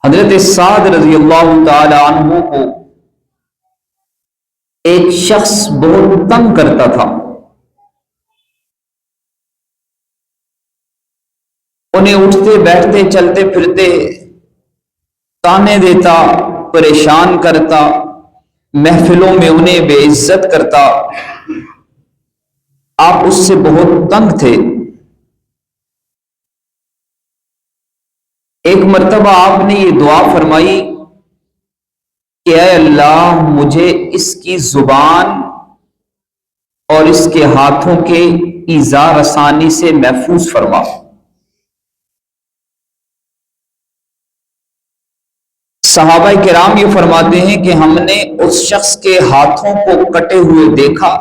حضرت سعد رضی اللہ تعالی عنہ کو ایک شخص بہت تنگ کرتا تھا، انہیں اٹھتے بیٹھتے چلتے پھرتے تانے دیتا، پریشان کرتا، محفلوں میں انہیں بے عزت کرتا۔ آپ اس سے بہت تنگ تھے۔ ایک مرتبہ آپ نے یہ دعا فرمائی کہ اے اللہ مجھے اس کی زبان اور اس کے ہاتھوں کے ایذا رسانی سے محفوظ فرما۔ صحابہ کرام یہ فرماتے ہیں کہ ہم نے اس شخص کے ہاتھوں کو کٹے ہوئے دیکھا،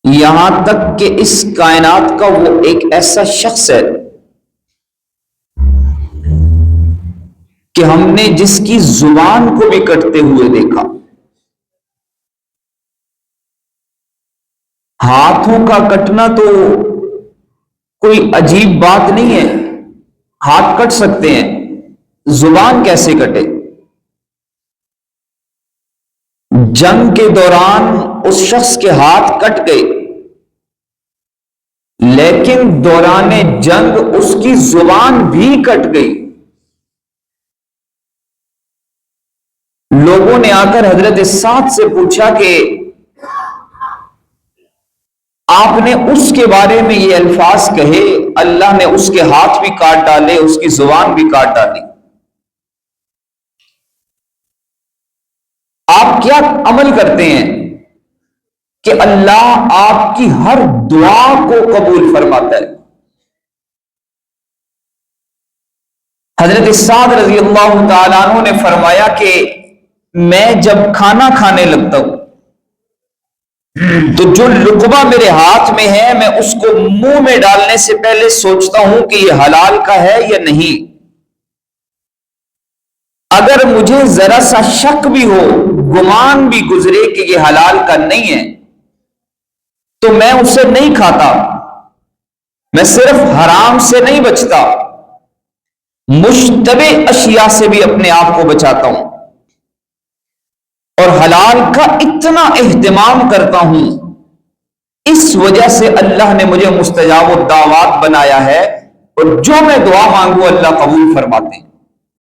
یہاں تک کہ اس کائنات کا وہ ایک ایسا شخص ہے کہ ہم نے جس کی زبان کو بھی کٹتے ہوئے دیکھا۔ ہاتھوں کا کٹنا تو کوئی عجیب بات نہیں ہے، ہاتھ کٹ سکتے ہیں، زبان کیسے کٹے؟ جنگ کے دوران اس شخص کے ہاتھ کٹ گئے، لیکن دوران جنگ اس کی زبان بھی کٹ گئی۔ لوگوں نے آ کر حضرت سعد سے پوچھا کہ آپ نے اس کے بارے میں یہ الفاظ کہے، اللہ نے اس کے ہاتھ بھی کاٹ ڈالے، اس کی زبان بھی کاٹ ڈالی، آپ کیا عمل کرتے ہیں کہ اللہ آپ کی ہر دعا کو قبول فرماتا ہے؟ حضرت سعد رضی اللہ تعالیٰ عنہ نے فرمایا کہ میں جب کھانا کھانے لگتا ہوں تو جو لقمہ میرے ہاتھ میں ہے میں اس کو منہ میں ڈالنے سے پہلے سوچتا ہوں کہ یہ حلال کا ہے یا نہیں۔ اگر مجھے ذرا سا شک بھی ہو، گمان بھی گزرے کہ یہ حلال کا نہیں ہے تو میں اسے نہیں کھاتا۔ میں صرف حرام سے نہیں بچتا، مشتبہ اشیاء سے بھی اپنے آپ کو بچاتا ہوں، اور حلال کا اتنا اہتمام کرتا ہوں۔ اس وجہ سے اللہ نے مجھے مستجاب الدعوات بنایا ہے، اور جو میں دعا مانگوں اللہ قبول فرماتے ہیں۔